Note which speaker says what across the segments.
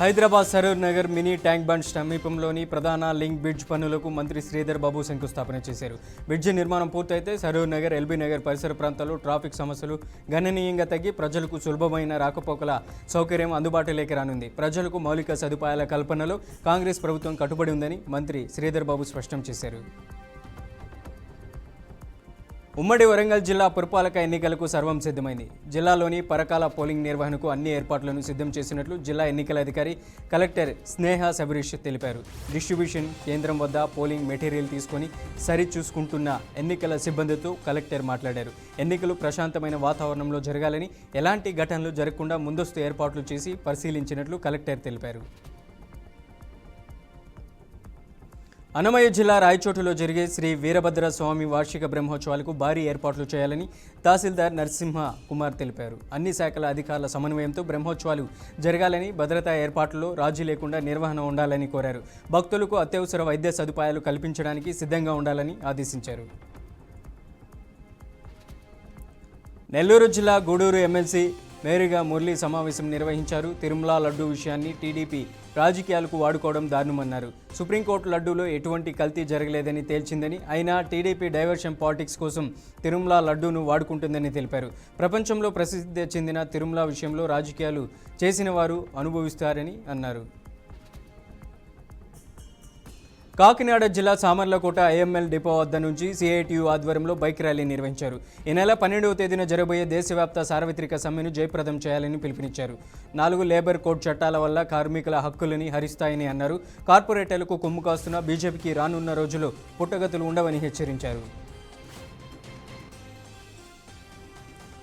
Speaker 1: Hyderabad Saroor Nagar mini tank bund సమీపంలోని ప్రధాన link bridge పనులకు మంత్రి శ్రీధర్ బాబు శంకుస్థాపన చేశారు. బ్రిడ్జి నిర్మాణం పూర్తయితే సరూర్ నగర్, ఎల్బీ నగర్ పరిసర ప్రాంతాల్లో ట్రాఫిక్ సమస్యలు గణనీయంగా తగ్గి ప్రజలకు సులభమైన రాకపోకల సౌకర్యం అందుబాటులోకి రానుంది. ప్రజలకు మౌలిక సదుపాయాల కల్పనలో కాంగ్రెస్ ప్రభుత్వం కట్టుబడి ఉందని మంత్రి శ్రీధర్ బాబు స్పష్టం చేశారు. ఉమ్మడి వరంగల్ జిల్లా పురపాలక ఎన్నికలకు సర్వం సిద్ధమైంది. జిల్లాలోని పరకాల పోలింగ్ నిర్వహణకు అన్ని ఏర్పాట్లను సిద్ధం చేసినట్లు జిల్లా ఎన్నికల అధికారి కలెక్టర్ స్నేహ సబరీష్ తెలిపారు. డిస్ట్రిబ్యూషన్ కేంద్రం వద్ద పోలింగ్ మెటీరియల్ తీసుకొని సరిచూసుకుంటున్న ఎన్నికల సిబ్బందితో కలెక్టర్ మాట్లాడారు. ఎన్నికలు ప్రశాంతమైన వాతావరణంలో జరగాలని, ఎలాంటి ఘటనలు జరగకుండా ముందస్తు ఏర్పాట్లు చేసి పరిశీలించినట్లు కలెక్టర్ తెలిపారు. అన్నమయ్య జిల్లా రాయచోటులో జరిగే శ్రీ వీరభద్ర స్వామి వార్షిక బ్రహ్మోత్సవాలకు భారీ ఏర్పాట్లు చేయాలని తహసీల్దార్ నరసింహ కుమార్ తెలిపారు. అన్ని శాఖల అధికారుల సమన్వయంతో బ్రహ్మోత్సవాలు జరగాలని, భద్రతా ఏర్పాట్లలో రాజీ లేకుండా నిర్వహణ ఉండాలని కోరారు. భక్తులకు అత్యవసర వైద్య సదుపాయాలు కల్పించడానికి సిద్ధంగా ఉండాలని ఆదేశించారు. నెల్లూరు జిల్లా గూడూరు ఎమ్మెల్సీ మేరీగా మురళి సమావేశం నిర్వహించారు. తిరుమల లడ్డూ విషయాన్ని టీడీపీ రాజకీయాలకు వాడుకోవడం దారుణమన్నారు. సుప్రీంకోర్టు లడ్డూలో ఎటువంటి కల్తీ జరగలేదని తేల్చిందని, అయినా టీడీపీ డైవర్షన్ పాలిటిక్స్ కోసం తిరుమల లడ్డూను వాడుకుంటుందని తెలిపారు. ప్రపంచంలో ప్రసిద్ధి చెందిన తిరుమల విషయంలో రాజకీయాలు చేసిన వారు అనుభవిస్తారని అన్నారు. కాకినాడ జిల్లా సామర్లకోట ఐఎంఎల్ డిపో వద్ద నుంచి సిఐటియు ఆధ్వర్యంలో బైక్ ర్యాలీ నిర్వహించారు. ఈ నెల 12వ తేదీన జరగబోయే దేశవ్యాప్త సార్వత్రిక సమ్మెను జయప్రదం చేయాలని పిలుపునిచ్చారు. 4 లేబర్ కోడ్ చట్టాల వల్ల కార్మికుల హక్కులని హరిస్తాయని అన్నారు. కార్పొరేటర్లకు కొమ్ము కాస్తున్న బీజేపీకి రానున్న రోజుల్లో పుట్టగతులు ఉండవని హెచ్చరించారు.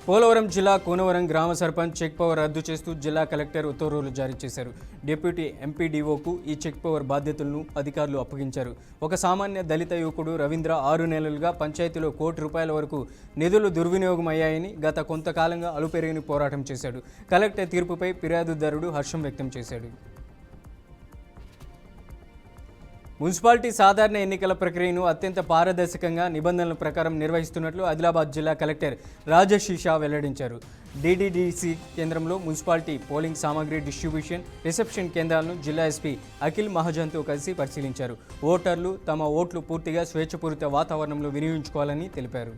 Speaker 1: పోలవరం జిల్లా కూనవరం గ్రామ సర్పంచ్ చెక్ పవర్ రద్దు చేస్తూ జిల్లా కలెక్టర్ ఉత్తర్వులు జారీ చేశారు. డిప్యూటీ ఎంపీడీఓకు ఈ చెక్ పవర్ బాధ్యతలను అధికారులు అప్పగించారు. ఒక సామాన్య దళిత యువకుడు రవీంద్ర 6 నెలలుగా పంచాయతీలో ₹1,00,00,000 వరకు నిధులు దుర్వినియోగం అయ్యాయని గత కొంతకాలంగా అలుపెరిగిన పోరాటం చేశాడు. కలెక్టర్ తీర్పుపై ఫిర్యాదుదారుడు హర్షం వ్యక్తం చేశాడు. మున్సిపాలిటీ సాధారణ ఎన్నికల ప్రక్రియను అత్యంత పారదర్శకంగా నిబంధనల ప్రకారం నిర్వహిస్తున్నట్లు ఆదిలాబాద్ జిల్లా కలెక్టర్ రాజశీషా వెల్లడించారు. డీడీడీసీ కేంద్రంలో మున్సిపాలిటీ పోలింగ్ సామాగ్రి డిస్ట్రిబ్యూషన్, రిసెప్షన్ కేంద్రాలను జిల్లా ఎస్పీ అఖిల్ మహాజన్తో కలిసి పరిశీలించారు. ఓటర్లు తమ ఓట్లు పూర్తిగా స్వేచ్ఛపూరిత వాతావరణంలో వినియోగించుకోవాలని తెలిపారు.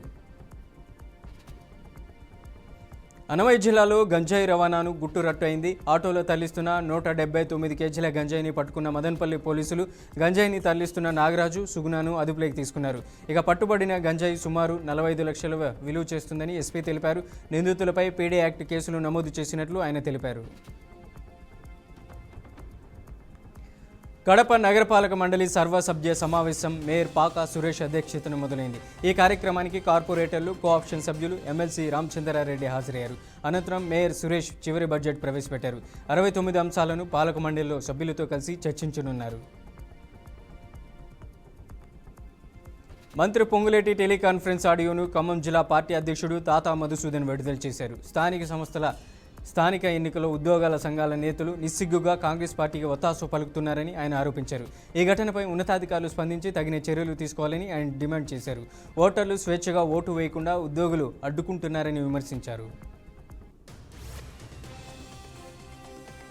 Speaker 1: అన్నమయ్య జిల్లాలో గంజాయి రవాణాను గుట్టురట్టు అయింది. ఆటోలో తరలిస్తున్న 179 కేజీల గంజాయిని పట్టుకున్న మదనపల్లి పోలీసులు గంజాయిని తరలిస్తున్న నాగరాజు, సుగుణాను అదుపులోకి తీసుకున్నారు. ఇక పట్టుబడిన గంజాయి సుమారు 45 లక్షల విలువ చేస్తుందని ఎస్పీ తెలిపారు. నిందితులపై పీడీ యాక్ట్ కేసులు నమోదు చేసినట్లు ఆయన తెలిపారు. కడప నగరపాలక మండలి సర్వసభ్య సమావేశం మేయర్ పాకా సురేష్ అధ్యక్షతన మొదలైంది. ఈ కార్యక్రమానికి కార్పొరేటర్లు, కోఆప్షన్ సభ్యులు, ఎమ్మెల్సీ రామచంద్రారెడ్డి హాజరయ్యారు. అనంతరం మేయర్ సురేష్ చివరి బడ్జెట్ ప్రవేశపెట్టారు. 69 అంశాలను పాలక మండలిలో సభ్యులతో కలిసి చర్చించనున్నారు. మంత్రి పొంగులేటి టెలికాన్ఫరెన్స్ ఆడియోను ఖమ్మం జిల్లా పార్టీ అధ్యక్షుడు తాతా మధుసూదన్ విడుదల చేశారు. స్థానిక ఎన్నికల్లో ఉద్యోగాల సంఘాల నేతలు నిస్సిగ్గుగా కాంగ్రెస్ పార్టీకి ఒత్తాసు పలుకుతున్నారని ఆయన ఆరోపించారు. ఈ ఘటనపై ఉన్నతాధికారులు స్పందించి తగిన చర్యలు తీసుకోవాలని ఆయన డిమాండ్ చేశారు. ఓటర్లు స్వేచ్ఛగా ఓటు వేయకుండా ఉద్యోగులు అడ్డుకుంటున్నారని విమర్శించారు.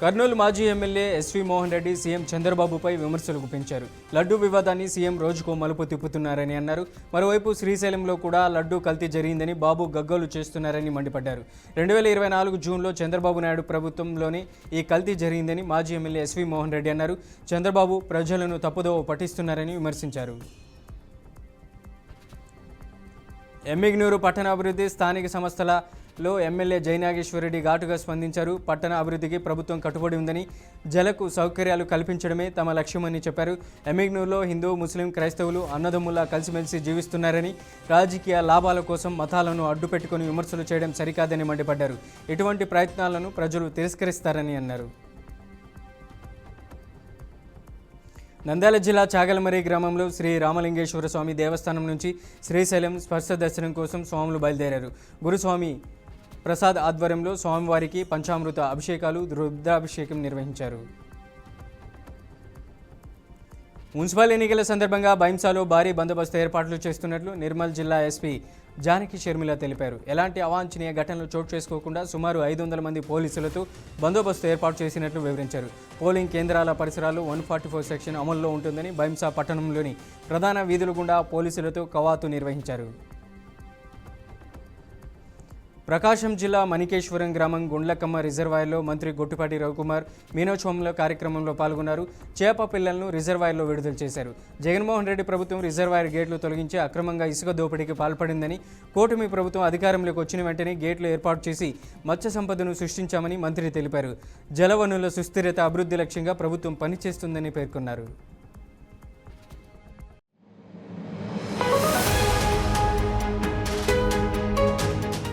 Speaker 1: కర్నూలు మాజీ MLA SV Mohan Reddy CM చంద్రబాబుపై విమర్శలు గుప్పించారు. లడ్డూ వివాదాన్ని సీఎం రోజుకో మలుపు తిప్పుతున్నారని అన్నారు. మరోవైపు శ్రీశైలంలో కూడా లడ్డూ కల్తీ జరిగిందని బాబు గగ్గోలు చేస్తున్నారని మండిపడ్డారు. 2024 జూన్లో చంద్రబాబు నాయుడు ప్రభుత్వంలోనే ఈ కల్తీ జరిగిందని మాజీ ఎమ్మెల్యే ఎస్వి మోహన్ రెడ్డి అన్నారు. చంద్రబాబు ప్రజలను తప్పుదోవ పట్టిస్తున్నారని విమర్శించారు. ఎమ్మిగనూరు పట్టణాభివృద్ధి స్థానిక సంస్థలలో ఎమ్మెల్యే జయనాగేశ్వరరెడ్డి ఘాటుగా స్పందించారు. పట్టణ అభివృద్ధికి ప్రభుత్వం కట్టుబడి ఉందని, జలకు సౌకర్యాలు కల్పించడమే తమ లక్ష్యమని చెప్పారు. ఎమ్మిగనూరులో హిందూ, ముస్లిం, క్రైస్తవులు అన్నదమ్ములా కలిసిమెలిసి జీవిస్తున్నారని, రాజకీయ లాభాల కోసం మతాలను అడ్డుపెట్టుకుని విమర్శలు చేయడం సరికాదని మండిపడ్డారు. ఇటువంటి ప్రయత్నాలను ప్రజలు తిరస్కరిస్తారని అన్నారు. నంద్యాల జిల్లా చాగలమరి గ్రామంలో శ్రీ రామలింగేశ్వర స్వామి దేవస్థానం నుంచి శ్రీశైలం స్పర్శ దర్శనం కోసం స్వాములు బయలుదేరారు. గురుస్వామి ప్రసాద్ ఆధ్వర్యంలో స్వామివారికి పంచామృత అభిషేకాలు, రుద్రాభిషేకం నిర్వహించారు. మున్సిపల్ ఎన్నికల సందర్భంగా బైంసాలో భారీ బందోబస్తు ఏర్పాట్లు చేస్తున్నట్లు నిర్మల్ జిల్లా ఎస్పీ జానకి షర్మిల తెలిపారు. ఎలాంటి అవాంఛనీయ ఘటనలు చోటు చేసుకోకుండా సుమారు 500 మంది పోలీసులతో బందోబస్తు ఏర్పాటు చేసినట్లు వివరించారు. పోలింగ్ కేంద్రాల పరిసరాలు 144 సెక్షన్ అమల్లో ఉంటుందని బైంసా పట్టణంలోని ప్రధాన వీధుల గుండా పోలీసులతో కవాతు నిర్వహించారు. ప్రకాశం జిల్లా మణికేశ్వరం గ్రామం గుండ్లకమ్మ రిజర్వాయర్లో మంత్రి గొట్టిపాటి రవికుమార్ మీనోత్సవంలో కార్యక్రమంలో పాల్గొన్నారు. చేప పిల్లలను రిజర్వాయర్లో విడుదల చేశారు. జగన్మోహన్ రెడ్డి ప్రభుత్వం రిజర్వాయర్ గేట్లు తొలగించి అక్రమంగా ఇసుక దోపిడీకి పాల్పడిందని, కూటమి ప్రభుత్వం అధికారంలోకి వచ్చిన వెంటనే గేట్లు ఏర్పాటు చేసి మత్స్య సంపదను సృష్టించామని మంత్రి తెలిపారు. జలవనరుల సుస్థిరత అభివృద్ధి లక్ష్యంగా ప్రభుత్వం పనిచేస్తుందని పేర్కొన్నారు.